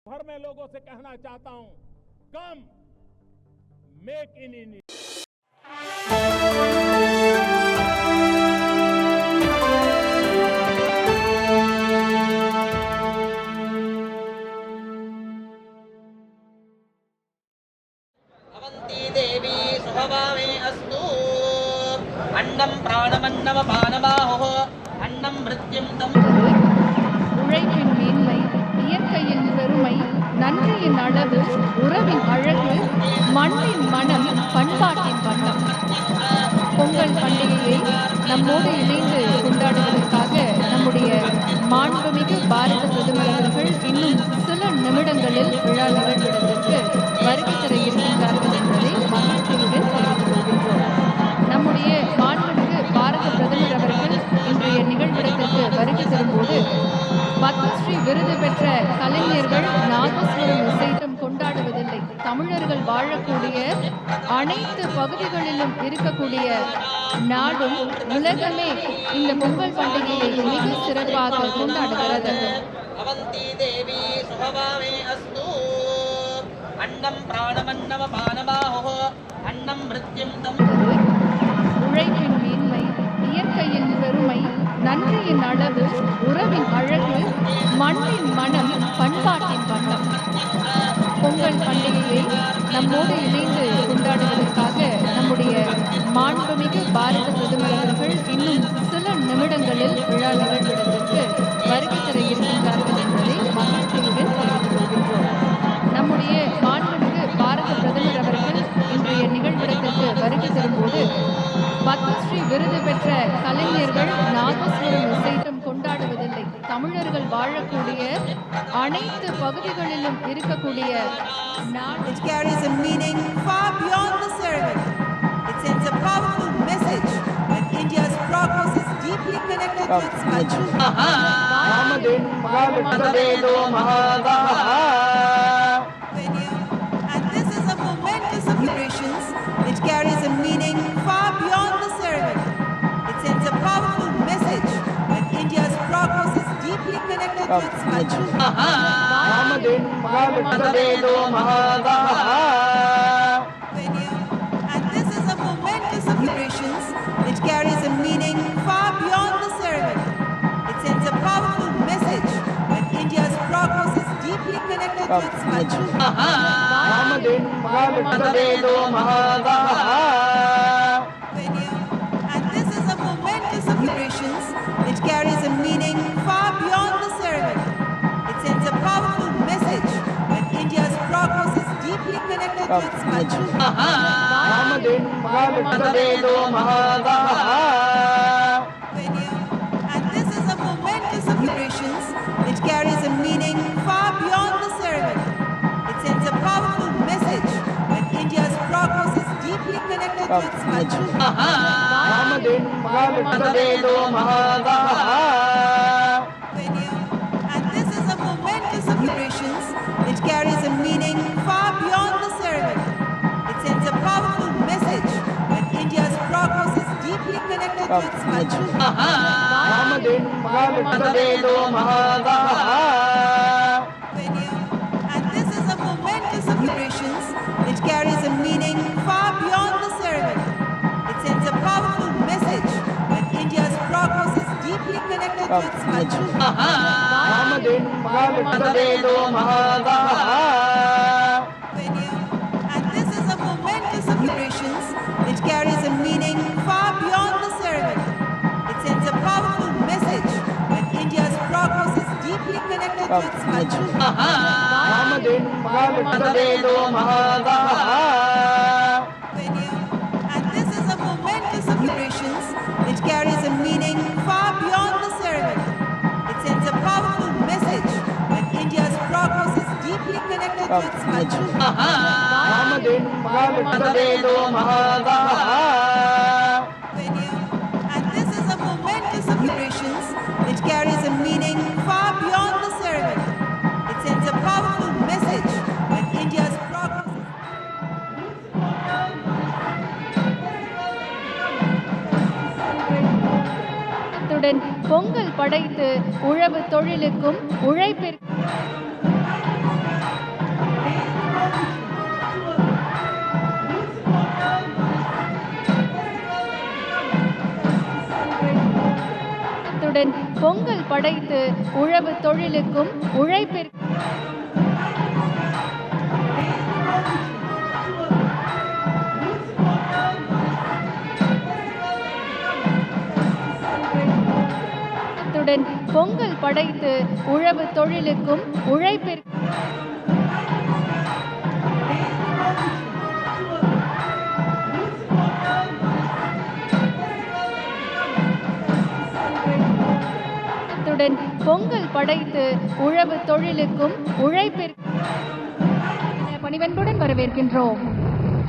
भर में लोगों से कहना चाहता हूं, कम मेक इन इंडिया। अवंती देवी सुभवामे अस्तु। अन्नम प्राणमन्नम पानमाहो अन्नम मृत्युम तम। உழைப்பின் மேன்மை, இயற்கையின் பெருமை, நன்றியின் அளவு, உறவின் அழகு, மண்ணின் மனம், பண்பாட்டின் வண்ணம். பொங்கல் பண்டிகையை நம்மோடு இணைந்து கொண்டாடுவதற்காக நம்முடைய மாண்புமிகு பாரத பிரதமர் அவர்கள் இன்னும் சில நிமிடங்களில் விழா நிகழ்விடத்திற்கு வருகை தர இருக்கின்றார்கள் என்பதை மகிழ்ச்சியுடன் தெரிவித்துக் கொள்கின்றோம். நம்முடைய மாண்புமிகு பாரத பிரதமர் அவர்கள் இன்றைய நிகழ்விடத்திற்கு வருகை தரும்போது பத்மஸ்ரீ விருது பெற்ற கலைஞர்கள் நாதஸ்வரம் இசைத்தம் கொண்டாடுவதில்லை. தமிழர்கள் வாழக்கூடிய அனைத்து பகுதிகளிலும் இருக்கக்கூடிய நாடும் உலகமே இந்த பொங்கல் பண்டிகையை மிக சிறப்பாக கொண்டாடுகிறது. अवंती देवी सुभवामे अस्तु। अन्नम प्राणमन्नम पानमाहो अन्नम मृत्युम तम। உழைப்பின் மேன்மை, இயற்கையின் பெருமை, நன்றியின் அளவு, உறவின் அழகு, மண்ணின் மனம், பண்பாட்டின் வண்ணம். பொங்கல் பண்டிகையை நம்மோடு இணைந்து கொண்டாடுவதற்காக நம்முடைய மாண்புமிகு பாரத பிரதமர் அவர்கள் இன்னும் சில நிமிடங்களில் விழா நிகழ்விடத்திற்கு வருகை தர இருக்கின்றார்கள் என்பதை மகிழ்ச்சியுடன் தெரிவித்துக் கொள்கின்றோம். நம்முடைய மாண்புமிகு பாரத பிரதமர் அவர்கள் இன்றைய நிகழ்விடத்திற்கு வருகை தரும்போது பத்மஸ்ரீ விருது பெற்ற கலைஞர்கள் நாதஸ்வரம் இசைத்தம் கொண்டாடுவதில்லை. தமிழர்கள் வாழக்கூடிய அனைத்து பகுதிகளிலும் இருக்கக்கூடிய It carries a meaning far beyond the ceremony. It sends a powerful message that India's progress is deeply connected to its culture. And this is a momentous celebrations. It carries a meaning far beyond the ceremony. It sends a powerful message that India's progress is deeply connected to its culture. And this is a momentous celebrations. It carries a meaning far beyond the ceremony. It sends a powerful message that India's progress is deeply connected to its culture. And this is a momentous celebrations. It carries a meaning far beyond the ceremony. It sends a powerful message that India's progress is deeply connected to its culture. And this is a momentous celebrations. It carries a meaning far beyond the ceremony. It sends a powerful message that India's progress is deeply connected to its culture. And this is a momentous celebrations. It carries a meaning far beyond the ceremony. It sends a powerful message that India's progress is deeply connected to its culture. And this is a momentous celebrations. It carries a meaning far beyond the ceremony. It sends a powerful message that India's progress is deeply connected to its culture. And this is a momentous celebrations. It carries a meaning far beyond the ceremony. It sends a powerful message that India's progress is deeply connected to its culture. And this is a momentous celebrations. It carries a meaning far beyond the ceremony. It sends a powerful message that India's progress is deeply connected to its culture. And this is a momentous celebrations. It carries a meaning far beyond the ceremony. It sends a powerful message that India's progress. Pongal படைத்து உழவு தொழிலுக்கும் உழைப்பிற்கும் படைத்து உழவு தொழிலுக்கும் உழைப்பிற்கும் பொங்கல் படைத்து உழவு தொழிலுக்கும் உழைப்பிற்கும் பொங்கல் படைத்து உழவு தொழிலுக்கும் உழைப்பிற்கும் பணிவன்புடன் வரவேற்கின்றோம்.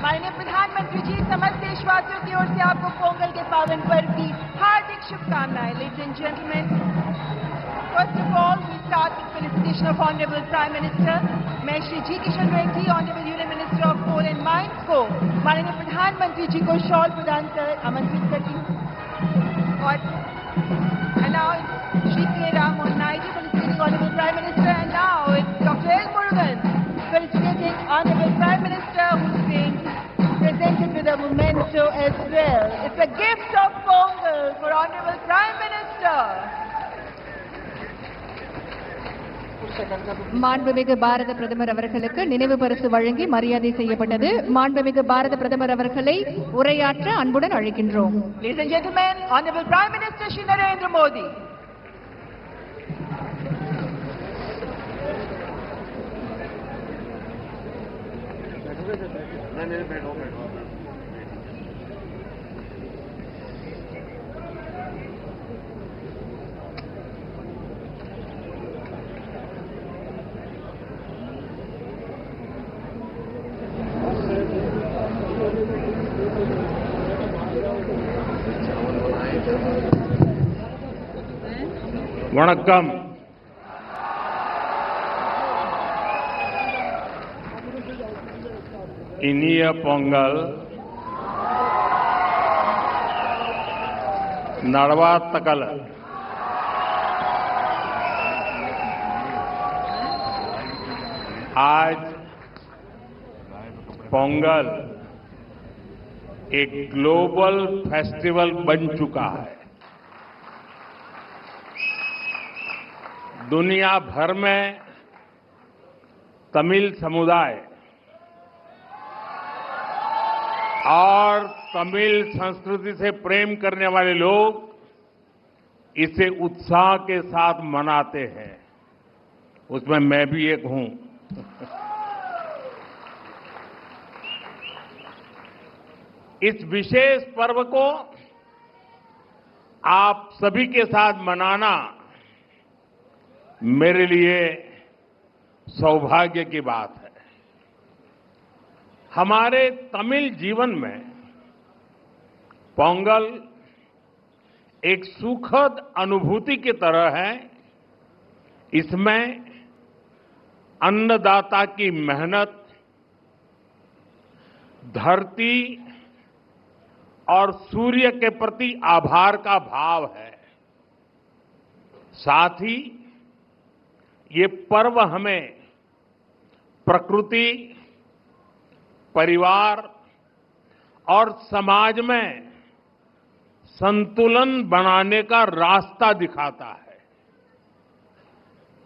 माननीय प्रधानमंत्री जी, समस्त देशवासियों की ओर से आपको पोंगल के पावन पर्व की हार्दिक शुभकामनाएं. Ladies and gentlemen, first of all, we start with felicitation of Honorable Prime Minister, मैं श्री जी Kishan Reddy, Honorable Union Minister of Coal and Mines को माननीय प्रधानमंत्री जी को शॉल प्रदान कर आमंत्रित करती हूँ. और now Shri K. Ram Mohan Naidu felicitating Honorable Prime Minister, and now it's Dr. L. Murugan felicitating Honorable Prime Minister, who's being presented with a memento as well. It's a gift of Pongal for Honorable Prime Minister. மாண்புமிகு பாரத பிரதமர் அவர்களுக்கு நினைவு பரிசு வழங்கி மரியாதை செய்யப்பட்டது. மாண்புமிகு பாரத பிரதமர் அவர்களை உரையாற்ற அன்புடன் அழைக்கின்றோம். Ladies and gentlemen, Honorable Prime Minister Shri Narendra Modi. வணக்கம். இனிய பொங்கல் நல்வாழ்த்துக்கள். आज पोंगल एक ग्लोबल फेस्टिवल बन चुका है. दुनिया भर में तमिल समुदाय और तमिल संस्कृति से प्रेम करने वाले लोग इसे उत्साह के साथ मनाते हैं. उसमें मैं भी एक हूं. इस विशेष पर्व को आप सभी के साथ मनाना मेरे लिए सौभाग्य की बात है. हमारे तमिल जीवन में पोंगल एक सुखद अनुभूति की तरह है. इसमें अन्नदाता की मेहनत, धरती और सूर्य के प्रति आभार का भाव है. साथ ही ये पर्व हमें प्रकृति, परिवार और समाज में संतुलन बनाने का रास्ता दिखाता है.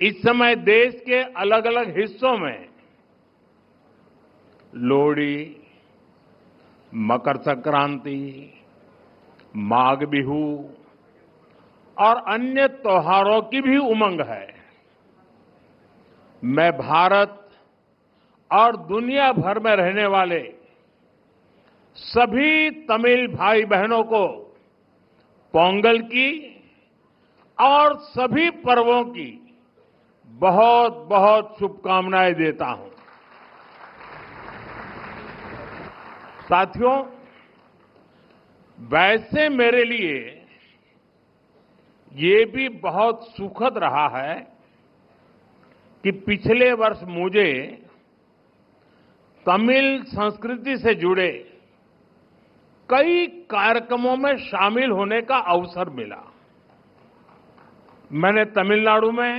इस समय देश के अलग अलग हिस्सों में लोहड़ी, मकर संक्रांति, माघ बिहू और अन्य त्योहारों की भी उमंग है. मैं भारत और दुनिया भर में रहने वाले सभी तमिल भाई बहनों को पोंगल की और सभी पर्वों की बहुत बहुत शुभकामनाएं देता हूं. साथियों, वैसे मेरे लिए ये भी बहुत सुखद रहा है कि पिछले वर्ष मुझे तमिल संस्कृति से जुड़े कई कार्यक्रमों में शामिल होने का अवसर मिला. मैंने तमिलनाडु में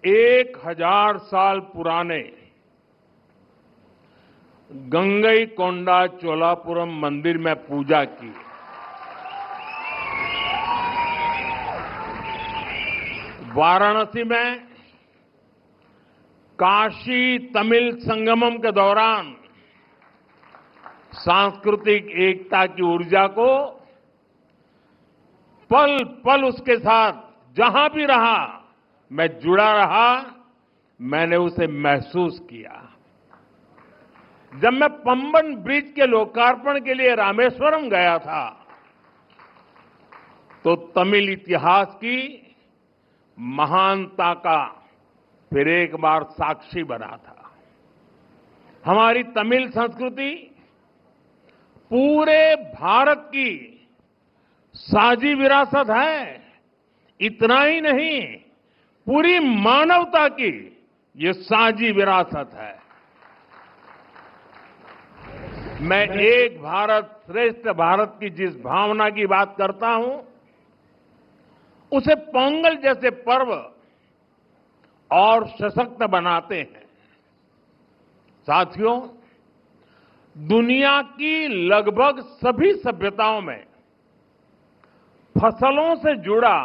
1000 साल पुराने गंगईकोंडा चोलापुरम मंदिर में पूजा की. वाराणसी में काशी तमिल संगमम के दौरान सांस्कृतिक एकता की ऊर्जा को पल पल उसके साथ जहां भी रहा मैं जुड़ा रहा, मैंने उसे महसूस किया। जब मैं पंबन ब्रिज के लोकार्पण के लिए रामेश्वरम गया था तो तमिल इतिहास की महानता का फिर एक बार साक्षी बना था। हमारी तमिल संस्कृति पूरे भारत की साझी विरासत है। इतना ही नहीं, पूरी मानवता की ये साझी विरासत है। मैं एक भारत श्रेष्ठ भारत की जिस भावना की बात करता हूं, उसे पोंगल जैसे पर्व और सशक्त बनाते हैं। साथियों, दुनिया की लगभग सभी सभ्यताओं में फसलों से जुड़ा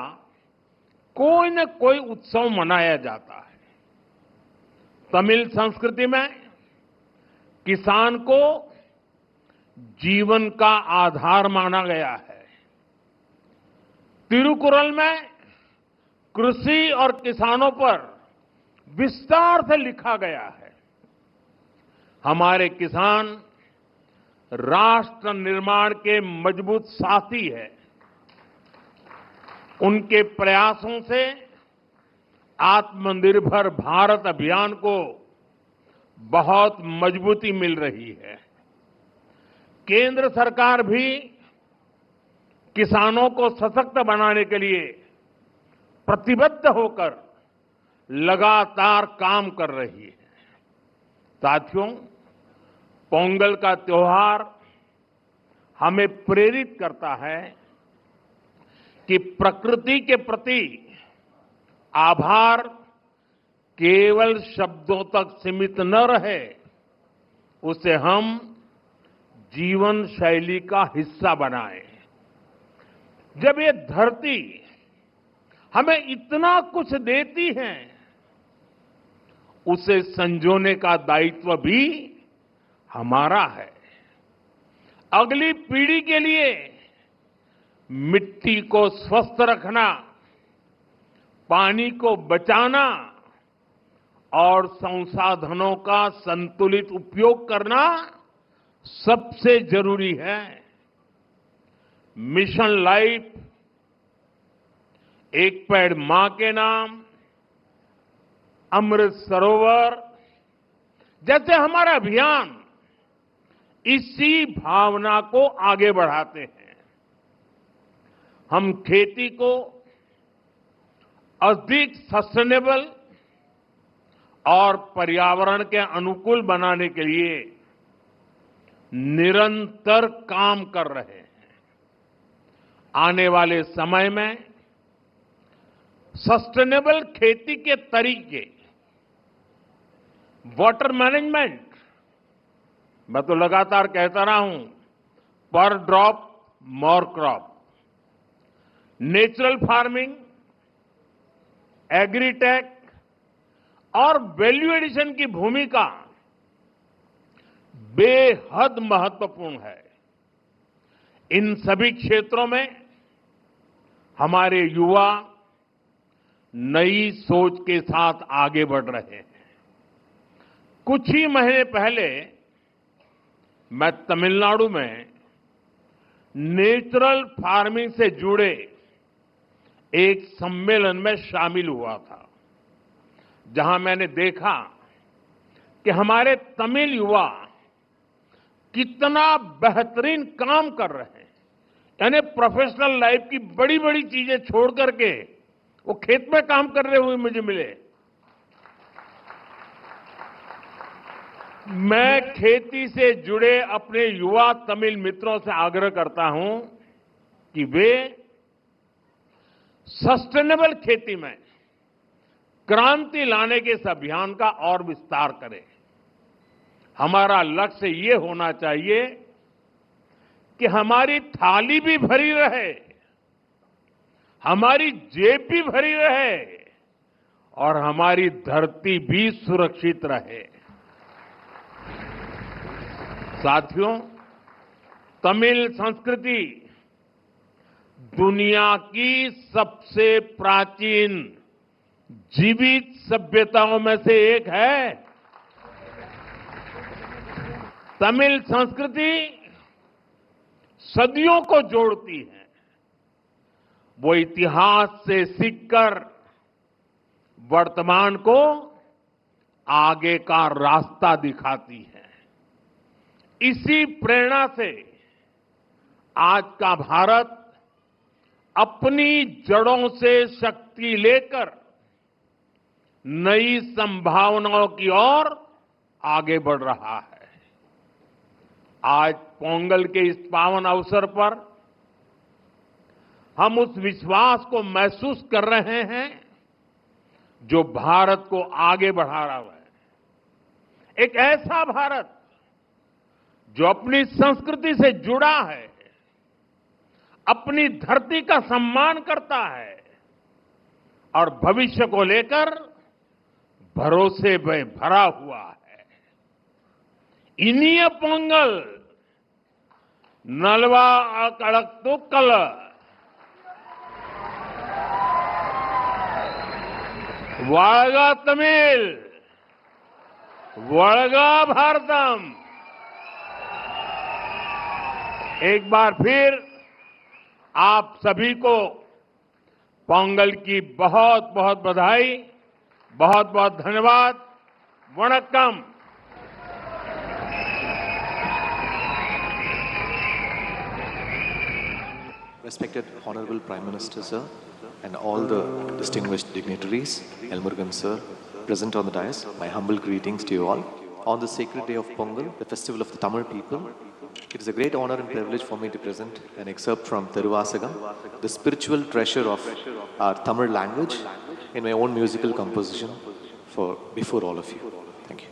कोई न कोई उत्सव मनाया जाता है। तमिल संस्कृति में किसान को जीवन का आधार माना गया है। तिरुकुरल में कृषि और किसानों पर विस्तार से लिखा गया है। हमारे किसान राष्ट्र निर्माण के मजबूत साथी है। उनके प्रयासों से आत्मनिर्भर भारत अभियान को बहुत मजबूती मिल रही है। केंद्र सरकार भी किसानों को सशक्त बनाने के लिए प्रतिबद्ध होकर लगातार काम कर रही है। साथियों, पोंगल का त्योहार हमें प्रेरित करता है कि प्रकृति के प्रति आभार केवल शब्दों तक सीमित न रहे, उसे हम जीवन शैली का हिस्सा बनाएं। जब ये धरती हमें इतना कुछ देती है, उसे संजोने का दायित्व भी हमारा है। अगली पीढ़ी के लिए मिट्टी को स्वस्थ रखना, पानी को बचाना और संसाधनों का संतुलित उपयोग करना सबसे जरूरी है। मिशन लाइफ, एक पेड़ मां के नाम, अमृत सरोवर जैसे हमारा अभियान इसी भावना को आगे बढ़ाते हैं। हम खेती को अधिक सस्टेनेबल और पर्यावरण के अनुकूल बनाने के लिए निरंतर काम कर रहे हैं। आने वाले समय में सस्टेनेबल खेती के तरीके, वाटर मैनेजमेंट, मैं तो लगातार कहता रहा हूं, पर drop more crop, natural farming, agritech और वैल्यू एडिशन की भूमिका बेहद महत्वपूर्ण है। इन सभी क्षेत्रों में हमारे युवा नई सोच के साथ आगे बढ़ रहे हैं। कुछ ही महीने पहले मैं तमिलनाडु में नेचुरल फार्मिंग से जुड़े एक सम्मेलन में शामिल हुआ था, जहां मैंने देखा कि हमारे तमिल युवा कितना बेहतरीन काम कर रहे हैं। यानी प्रोफेशनल लाइफ की बड़ी बड़ी चीजें छोड़ करके वो खेत में काम कर रहे हुए मुझे मिले। मैं खेती से जुड़े अपने युवा तमिल मित्रों से आग्रह करता हूं कि वे सस्टेनेबल खेती में क्रांति लाने के इस अभियान का और विस्तार करें। हमारा लक्ष्य ये होना चाहिए कि हमारी थाली भी भरी रहे, हमारी जेब भी भरी रहे और हमारी धरती भी सुरक्षित रहे। साथियों, तमिल संस्कृति दुनिया की सबसे प्राचीन जीवित सभ्यताओं में से एक है। तमिल संस्कृति सदियों को जोड़ती है। वो इतिहास से सीखकर वर्तमान को आगे का रास्ता दिखाती है। इसी प्रेरणा से आज का भारत अपनी जड़ों से शक्ति लेकर नई संभावनाओं की ओर आगे बढ़ रहा है। आज पोंगल के इस पावन अवसर पर हम उस विश्वास को महसूस कर रहे हैं जो भारत को आगे बढ़ा रहा है। एक ऐसा भारत जो अपनी संस्कृति से जुड़ा है, अपनी धरती का सम्मान करता है और भविष्य को लेकर भरोसे में भरा हुआ है। इनिय पोंगल नलवा अकड़क्तुक्कल वाळगा तमिल वळगा भारतम। एक बार फिर आप सभी को पोंगल की बहुत बहुत बधाई, बहुत बहुत धन्यवाद। वणक्कम। Respected Honorable Prime Minister, sir, and all the distinguished dignitaries, Elmurugan, sir, present on the dais, my humble greetings to you all. On the sacred day of Pongal, the festival of the Tamil people, it is a great honor and privilege for me to present an excerpt from Thiruvasagam, the spiritual treasure of our Tamil language, in my own musical composition before all of you. Thank you.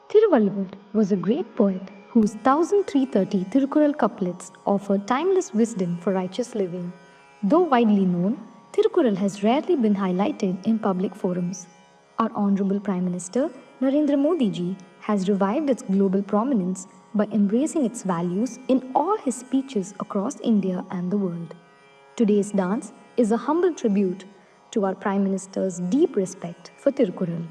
Thiruvalluvar was a great poet whose 1330 Tirukural couplets offer timeless wisdom for righteous living. Though widely known, Tirukural has rarely been highlighted in public forums. Our Honorable Prime Minister Narendra Modi ji has revived its global prominence by embracing its values in all his speeches across India and the world. Today's dance is a humble tribute to our Prime Minister's deep respect for Tirukural.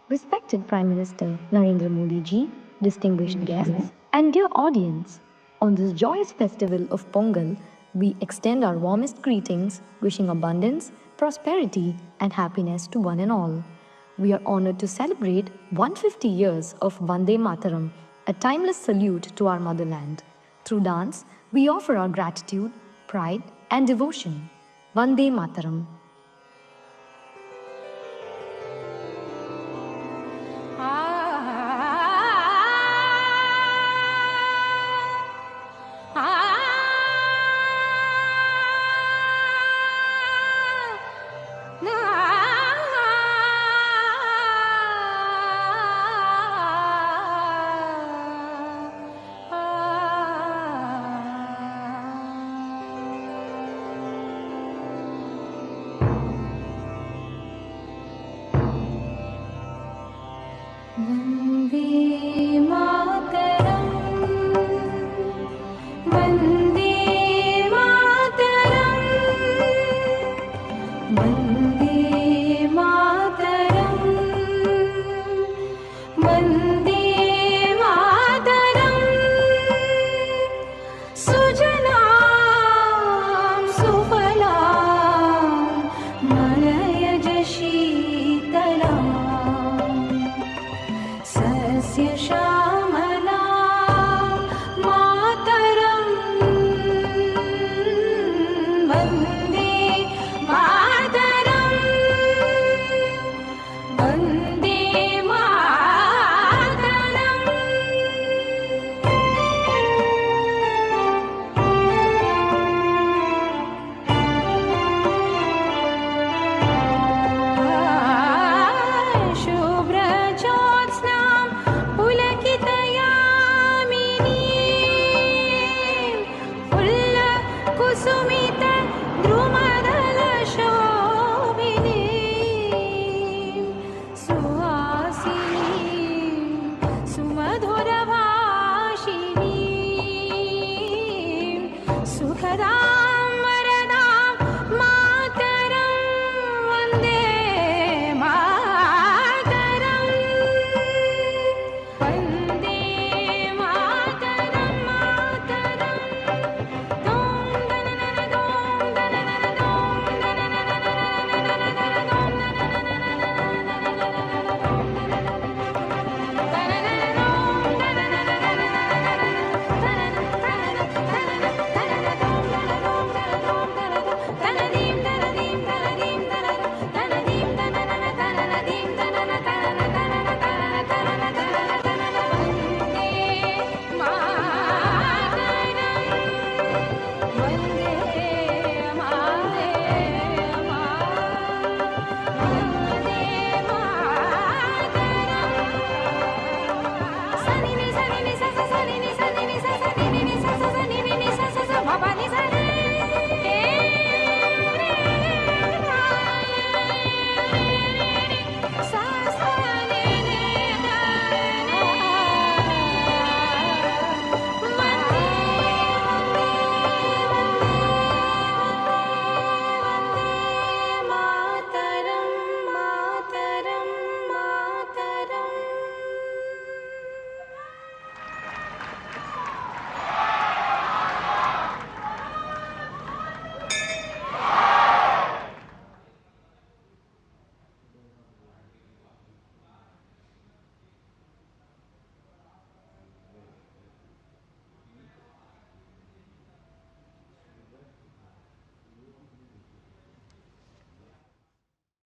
Respected Prime Minister Narendra Modi ji, distinguished guests, and dear audience, on this joyous festival of Pongal, we extend our warmest greetings, wishing abundance, prosperity, and happiness to one and all. We are honored to celebrate 150 years of Vande Mataram, a timeless salute to our motherland. Through dance, we offer our gratitude, pride, and devotion. Vande Mataram.